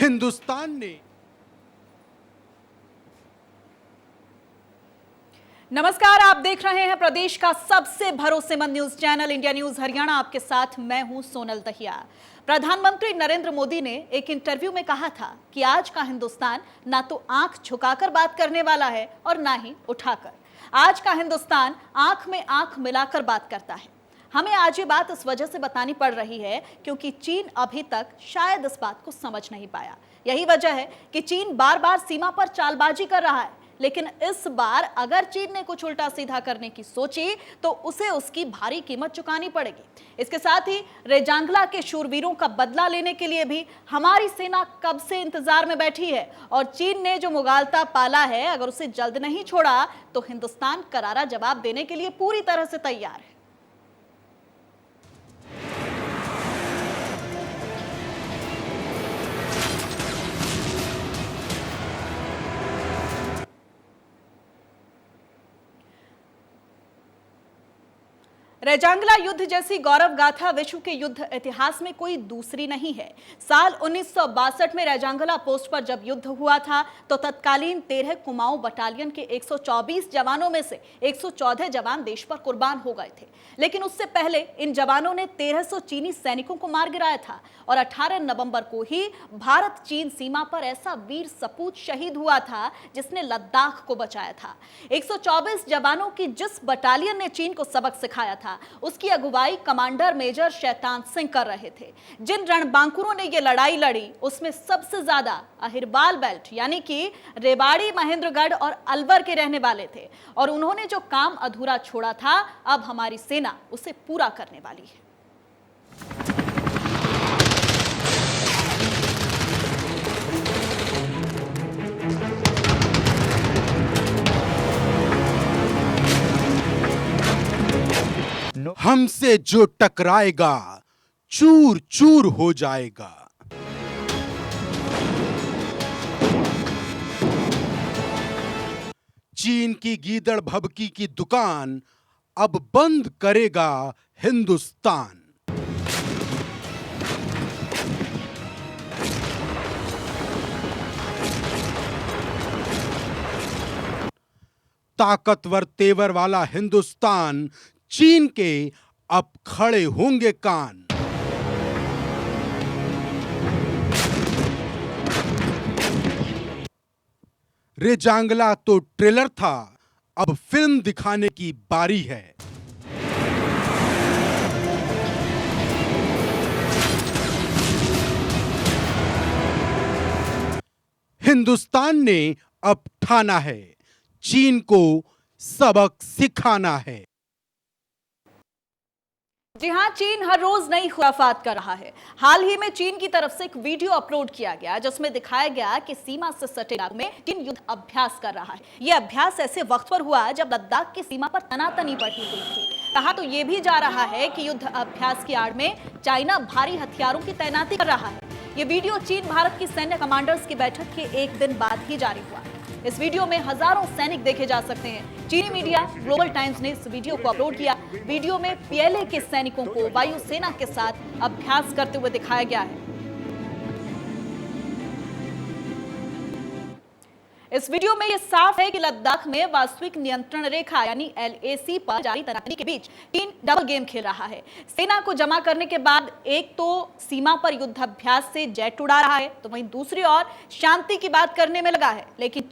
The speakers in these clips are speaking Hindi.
हिंदुस्तान ने। नमस्कार, आप देख रहे हैं प्रदेश का सबसे भरोसेमंद news channel India news Haryana. आपके साथ मैं हूं सोनल दहिया। प्रधानमंत्री नरेंद्र मोदी ने एक इंटरव्यू में कहा था कि आज का हिंदुस्तान ना तो आंख झुकाकर बात करने वाला है और ना ही उठाकर। आज का हिंदुस्तान आंख में आंख मिलाकर बात करता है। हमें आज ये बात इस वजह से बतानी पड़ रही है क्योंकि चीन अभी तक शायद इस बात को समझ नहीं पाया। यही वजह है कि चीन बार बार सीमा पर चालबाजी कर रहा है, लेकिन इस बार अगर चीन ने कुछ उल्टा सीधा करने की सोची तो उसे उसकी भारी कीमत चुकानी पड़ेगी। इसके साथ ही रेजांगला के शूरवीरों का बदला लेने के लिए भी हमारी सेना कब से इंतजार में बैठी है और चीन ने जो मुगालता पाला है, अगर उसे जल्द नहीं छोड़ा तो हिंदुस्तान करारा जवाब देने के लिए पूरी तरह से तैयार है। रेजांगला युद्ध जैसी गौरव गाथा विश्व के युद्ध इतिहास में कोई दूसरी नहीं है। साल 1962 में रेजांगला पोस्ट पर जब युद्ध हुआ था तो तत्कालीन 13 कुमाऊं बटालियन के 124 जवानों में से 114 जवान देश पर कुर्बान हो गए थे, लेकिन उससे पहले इन जवानों ने 1300 चीनी सैनिकों को मार गिराया था और 18 नवंबर को ही भारत चीन सीमा पर ऐसा वीर सपूत शहीद हुआ था जिसने लद्दाख को बचाया था। 124 जवानों की जिस बटालियन ने चीन को सबक सिखाया था उसकी अगुवाई कमांडर मेजर शैतान सिंह कर रहे थे। जिन रणबांकुरों ने यह लड़ाई लड़ी उसमें सबसे ज्यादा अहिरबाल बेल्ट यानी कि रेवाड़ी, महेंद्रगढ़ और अलवर के रहने वाले थे और उन्होंने जो काम अधूरा छोड़ा था अब हमारी सेना उसे पूरा करने वाली है। हमसे जो टकराएगा चूर चूर हो जाएगा। चीन की गीदड़ भभकी की दुकान अब बंद करेगा हिंदुस्तान। ताकतवर तेवर वाला हिंदुस्तान चीन के अब खड़े होंगे कान। रेजांगला तो ट्रेलर था, अब फिल्म दिखाने की बारी है। हिंदुस्तान ने अब ठाना है, चीन को सबक सिखाना है। जी हां, चीन हर रोज नई खुराफात कर रहा है। हाल ही में चीन की तरफ से एक वीडियो अपलोड किया गया जिसमें दिखाया गया कि सीमा से सटे इलाकों में चीन युद्ध अभ्यास कर रहा है। यह अभ्यास ऐसे वक्त पर हुआ जब लद्दाख की सीमा पर तनातनी बढ़ी हुई थी। कहा तो यह भी जा रहा है कि युद्ध अभ्यास की आड़ में चाइना भारी हथियारों की तैनाती कर रहा है। यह वीडियो चीन भारत की सैन्य कमांडर्स की बैठक के एक दिन बाद ही जारी हुआ। इस वीडियो में हजारों सैनिक देखे जा सकते हैं। चीनी मीडिया ग्लोबल टाइम्स ने इस वीडियो को अपलोड किया। वीडियो में पीएलए के सैनिकों को वायुसेना के साथ अभ्यास करते हुए दिखाया गया है। इस वीडियो में यह साफ है कि लद्दाख में वास्तविक नियंत्रण रेखा यानी एलएसी पर जारी तनातनी के बीच चीन डबल गेम खेल रहा है। सेना को जमा करने के बाद एक तो सीमा पर युद्धाभ्यास से जेट उड़ा रहा है, तो वहीं दूसरी ओर शांति की बात करने में लगा है। लेकिन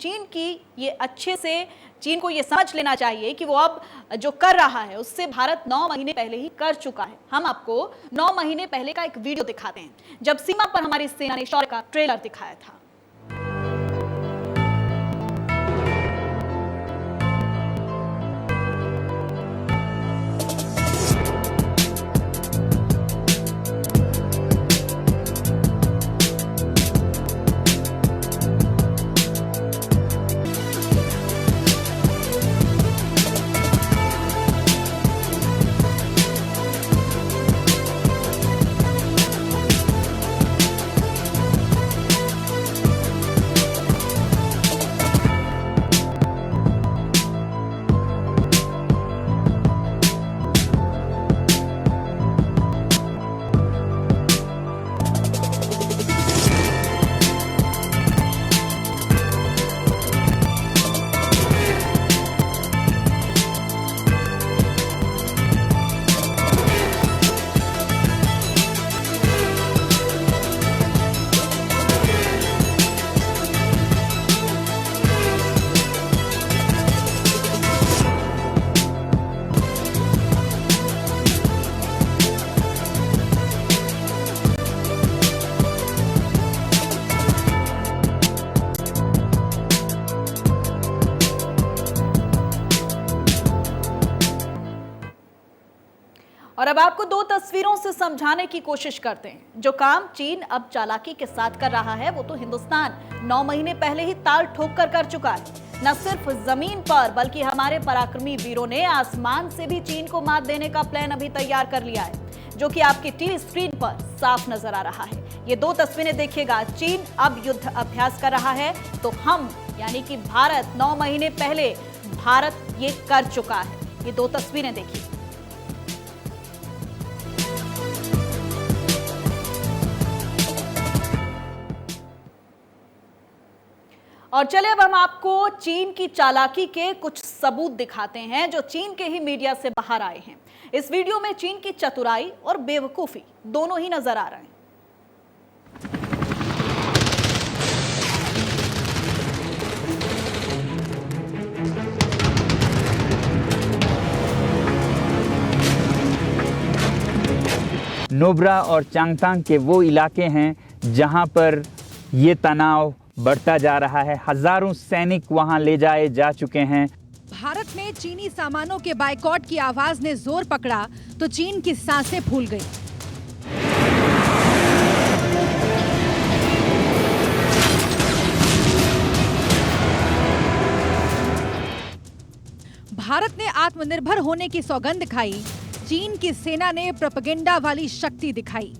चीन को ये समझ लेना चाहिए कि वो अब जो कर रहा है उससे भारत 9 महीने पहले ही कर चुका है। हम आपको 9 महीने पहले का एक वीडियो दिखाते हैं जब सीमा पर हमारी सेना ने शौर्य का ट्रेलर दिखाया था। और अब आपको दो तस्वीरों से समझाने की कोशिश करते हैं। जो काम चीन अब चालाकी के साथ कर रहा है वो तो हिंदुस्तान 9 महीने पहले ही ताल ठोक कर चुका है। न सिर्फ जमीन पर बल्कि हमारे पराक्रमी वीरों ने आसमान से भी चीन को मात देने का प्लान अभी तैयार कर लिया है, जो कि आपकी टीवी स्क्रीन पर साफ नजर आ रहा है। ये दो तस्वीरें देखिएगा। चीन अब युद्ध अभ्यास कर रहा है तो हम यानी कि भारत 9 महीने पहले भारत ये कर चुका है। ये दो तस्वीरें देखिए। और चलिए अब हम आपको चीन की चालाकी के कुछ सबूत दिखाते हैं जो चीन के ही मीडिया से बाहर आए हैं। इस वीडियो में चीन की चतुराई और बेवकूफी दोनों ही नजर आ रहे हैं। नोब्रा और चांगतांग के वो इलाके हैं जहां पर ये तनाव बढ़ता जा रहा है। हजारों सैनिक वहां ले जाए जा चुके हैं। भारत में चीनी सामानों के बायकॉट की आवाज ने जोर पकड़ा तो चीन की सांसें फूल गई। भारत ने आत्मनिर्भर होने की सौगंध खाई। चीन की सेना ने प्रोपेगेंडा वाली शक्ति दिखाई।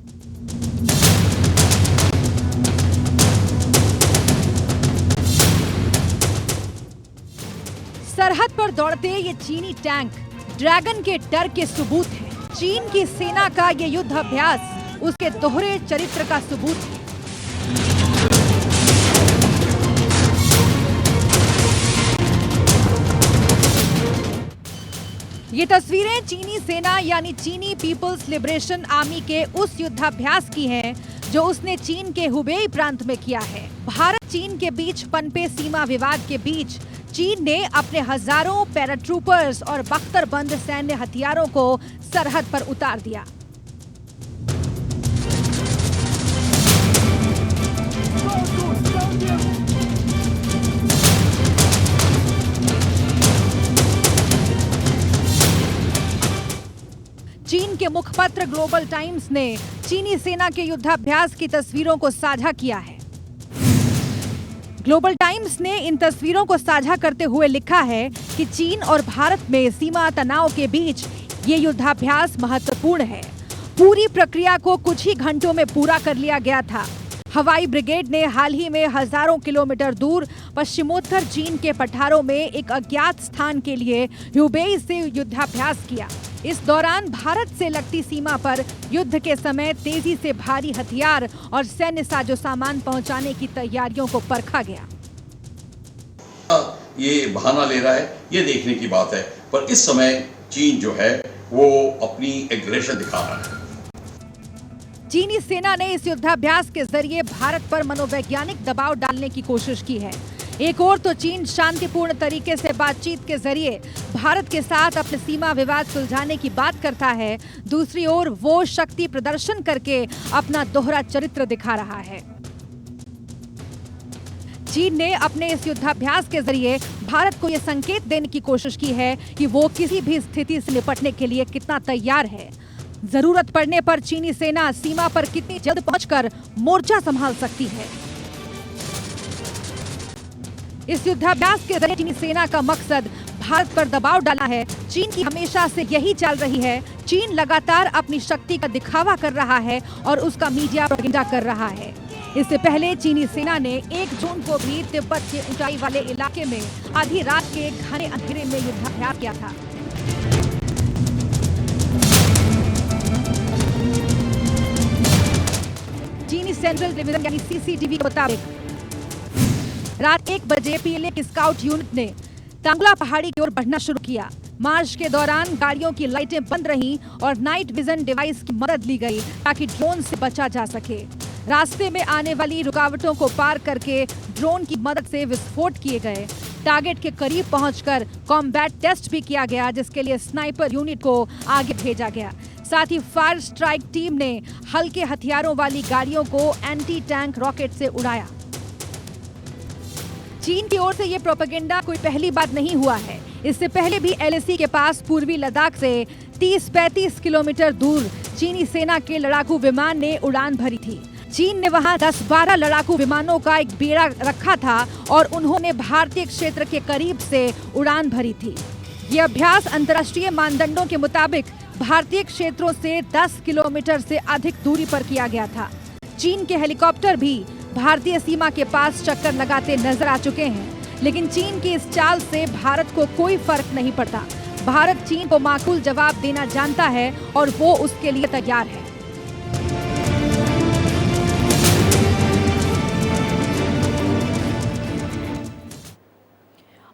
सरहद पर दौड़ते ये चीनी टैंक ड्रैगन के डर के सबूत हैं। चीन की सेना का ये युद्ध अभ्यास उसके दोहरे चरित्र का सबूत है। ये तस्वीरें चीनी सेना यानी चीनी पीपल्स लिबरेशन आर्मी के उस युद्धाभ्यास की हैं जो उसने चीन के हुबेई प्रांत में किया है। भारत चीन के बीच पनपे सीमा विवाद के बीच चीन ने अपने हजारों पैराट्रूपर्स और बख्तरबंद सैन्य हथियारों को सरहद पर उतार दिया। चीन के मुखपत्र ग्लोबल टाइम्स ने चीनी सेना के युद्धाभ्यास की तस्वीरों को साझा किया है। ग्लोबल टाइम्स ने इन तस्वीरों को साझा करते हुए लिखा है कि चीन और भारत में सीमा तनाव के बीच ये युद्धाभ्यास महत्वपूर्ण है। पूरी प्रक्रिया को कुछ ही घंटों में पूरा कर लिया गया था। हवाई ब्रिगेड ने हाल ही में हजारों किलोमीटर दूर पश्चिमोत्तर चीन के पठारों में एक अज्ञात स्थान के लिए ह्यूबेई से युद्धाभ्यास किया। इस दौरान भारत से लगती सीमा पर युद्ध के समय तेजी से भारी हथियार और सैन्य साजो सामान पहुंचाने की तैयारियों को परखा गया। ये बहाना ले रहा है, ये देखने की बात है, पर इस समय चीन जो है वो अपनी एग्रेशन दिखा रहा है। चीनी सेना ने इस युद्धाभ्यास के जरिए भारत पर मनोवैज्ञानिक दबाव डालने की कोशिश की है। एक ओर तो चीन शांतिपूर्ण तरीके से बातचीत के जरिए भारत के साथ अपने सीमा विवाद सुलझाने की बात करता है, दूसरी ओर वो शक्ति प्रदर्शन करके अपना दोहरा चरित्र दिखा रहा है। चीन ने अपने इस युद्धाभ्यास के जरिए भारत को यह संकेत देने की कोशिश की है कि वो किसी भी स्थिति से निपटने के लिए कितना तैयार है। जरूरत पड़ने पर चीनी सेना सीमा पर कितनी जल्द पहुंचकर मोर्चा संभाल सकती है। इस युद्धाभ्यास के जरिए चीनी सेना का मकसद भारत पर दबाव डालना है। चीन की हमेशा से यही चाल रही है। चीन लगातार अपनी शक्ति का दिखावा कर रहा है और उसका मीडिया प्रोपेगेंडा कर रहा है। इससे पहले चीनी सेना ने 1 जून को भी तिब्बत के ऊंचाई वाले इलाके में आधी रात के घने अंधेरे में युद्धाभ्यास किया था। चीनी सेंट्रल टेलीविजन यानी सीसीटीवी के मुताबिक रात 1 बजे पीएलए की स्काउट यूनिट ने तांगला पहाड़ी की ओर बढ़ना शुरू किया। मार्च के दौरान गाड़ियों की लाइटें बंद रहीं और नाइट विजन डिवाइस की मदद ली गई ताकि ड्रोन से बचा जा सके। रास्ते में आने वाली रुकावटों को पार करके ड्रोन की मदद से विस्फोट किए गए। टारगेट के करीब पहुंचकर कॉम्बैट टेस्ट भी किया गया, जिसके लिए स्नाइपर यूनिट को आगे भेजा गया। साथ ही फायर स्ट्राइक टीम ने हल्के हथियारों वाली गाड़ियों को एंटी टैंक रॉकेट से उड़ाया। चीन की ओर से ये प्रोपेगेंडा कोई पहली बात नहीं हुआ है। इससे पहले भी LAC के पास पूर्वी लद्दाख से 30-35 किलोमीटर दूर चीनी सेना के लड़ाकू विमान ने उड़ान भरी थी। चीन ने वहां 10-12 लड़ाकू विमानों का एक बेड़ा रखा था और उन्होंने भारतीय क्षेत्र के करीब से उड़ान भरी थी। ये अभ्यास अंतर्राष्ट्रीय मानदंडों के मुताबिक भारतीय क्षेत्रों से 10 किलोमीटर से अधिक दूरी पर किया गया था। चीन के हेलीकॉप्टर भी भारतीय सीमा के पास चक्कर लगाते नजर आ चुके हैं, लेकिन चीन की इस चाल से भारत को कोई फर्क नहीं पड़ता। भारत चीन को माकूल जवाब देना जानता है और वो उसके लिए तैयार है।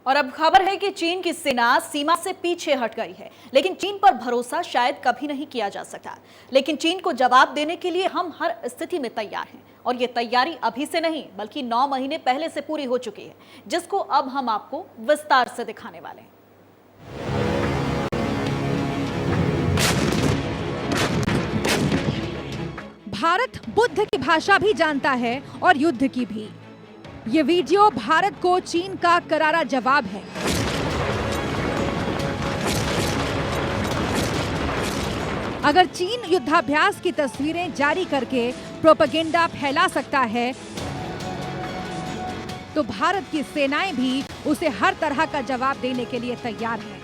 और अब खबर है कि चीन की सेना सीमा से पीछे हट गई है, लेकिन चीन पर भरोसा शायद कभी नहीं किया जा सकता। लेकिन चीन को जवाब देने के लिए हम हर स्थिति में तैयार हैं और ये तैयारी अभी से नहीं बल्कि 9 महीने पहले से पूरी हो चुकी है, जिसको अब हम आपको विस्तार से दिखाने वाले हैं। भारत बुद्ध की भाषा भी जानता है और युद्ध की भी। ये वीडियो भारत को चीन का करारा जवाब है। अगर चीन युद्धाभ्यास की तस्वीरें जारी करके प्रोपेगेंडा फैला सकता है, तो भारत की सेनाएं भी उसे हर तरह का जवाब देने के लिए तैयार हैं।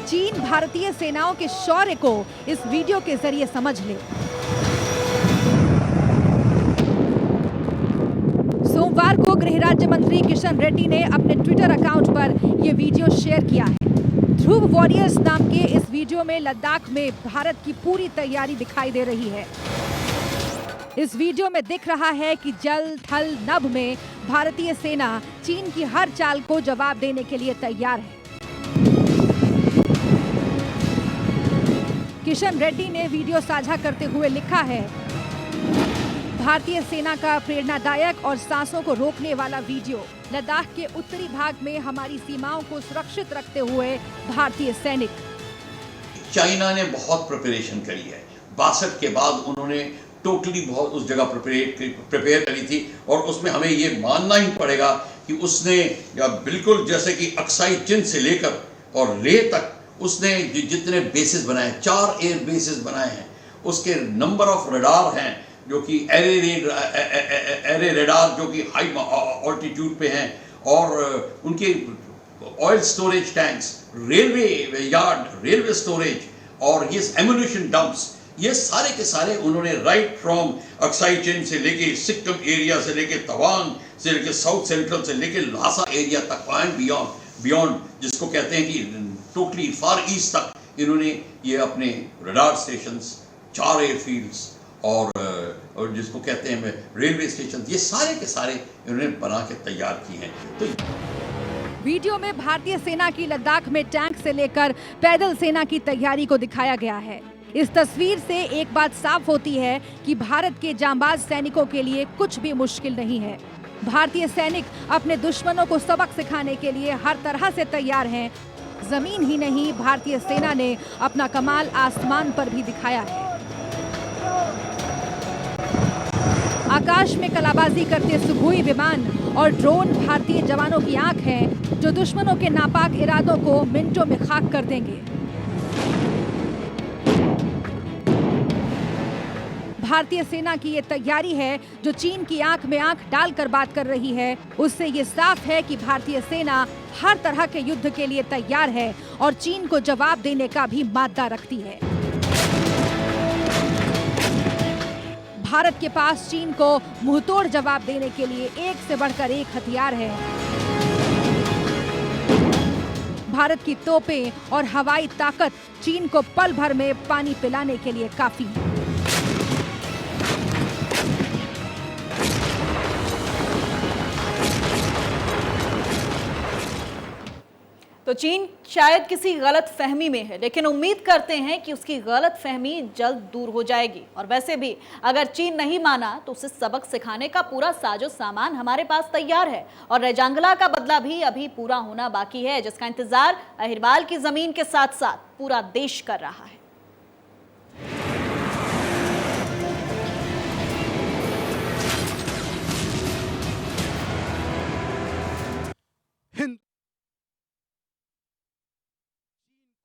चीन भारतीय सेनाओं के शौर्य को इस वीडियो के जरिए समझ ले। सोमवार को गृह राज्य मंत्री किशन रेड्डी ने अपने ट्विटर अकाउंट पर यह वीडियो शेयर किया है। ध्रुव वॉरियर्स नाम के इस वीडियो में लद्दाख में भारत की पूरी तैयारी दिखाई दे रही है। इस वीडियो में दिख रहा है कि जल, थल, नभ में भारतीय सेना चीन की हर चाल को जवाब देने के लिए तैयार है। किशन रेड्डी ने वीडियो साझा करते हुए लिखा है, भारतीय सेना का प्रेरणादायक और सांसों को रोकने वाला वीडियो। लद्दाख के उत्तरी भाग में हमारी सीमाओं को सुरक्षित रखते हुए भारतीय सैनिक। चाइना ने बहुत प्रिपरेशन करी है। 62 के बाद उन्होंने टोटली बहुत उस जगह प्रिपेयर करी थी और उसमें हमें ये मानना ही पड़ेगा कि उसने बिल्कुल जैसे कि अक्साई चिन से लेकर और लेह तक उसने जितने बेसिस बनाए, 4 एयर बेसिस बनाए हैं, उसके नंबर ऑफ रडार हैं जो कि एरे रडार जो कि हाई ऑल्टीट्यूड पे हैं, और उनके oil storage tanks, railway yard, railway storage और ये एम्यूनिशन डंप्स, ये सारे के सारे उन्होंने राइट फ्रॉम अक्साई चेन से लेके सिक्किम एरिया से लेके तवांग से लेके साउथ सेंट्रल से लेके लासा एरिया तक एंड बियॉन्ड जिसको कहते हैं कि टोटली फार ईस्ट तक इन्होंने ये अपने रडार स्टेशंस, 4 एयरफील्ड्स और जिसको कहते हैं रेलवे स्टेशन, ये सारे के सारे इन्होंने बना के तैयार किए हैं। तो वीडियो में भारतीय सेना की लद्दाख में टैंक से लेकर पैदल सेना की तैयारी को दिखाया गया है। इस तस्वीर से एक बात साफ होती है कि भारत के जांबाज सैनिकों के लिए कुछ भी मुश्किल नहीं है। भारतीय सैनिक अपने दुश्मनों को सबक सिखाने के लिए हर तरह से तैयार हैं। जमीन ही नहीं, भारतीय सेना ने अपना कमाल आसमान पर भी दिखाया है। आकाश में कलाबाजी करते सुखोई विमान और ड्रोन भारतीय जवानों की आंख हैं, जो दुश्मनों के नापाक इरादों को मिनटों में खाक कर देंगे। भारतीय सेना की ये तैयारी है जो चीन की आंख में आंख डालकर बात कर रही है। उससे ये साफ है कि भारतीय सेना हर तरह के युद्ध के लिए तैयार है और चीन को जवाब देने का भी मादा रखती है। भारत के पास चीन को मुंहतोड़ जवाब देने के लिए एक से बढ़कर एक हथियार है। भारत की तोपें और हवाई ताकत चीन को पल भर में पानी पिलाने के लिए काफी है। तो चीन शायद किसी गलत फहमी में है, लेकिन उम्मीद करते हैं कि उसकी गलत फहमी जल्द दूर हो जाएगी। और वैसे भी अगर चीन नहीं माना तो उसे सबक सिखाने का पूरा साजो सामान हमारे पास तैयार है और रेजांगला का बदला भी अभी पूरा होना बाकी है, जिसका इंतजार अहिरवाल की जमीन के साथ साथ पूरा देश कर रहा है।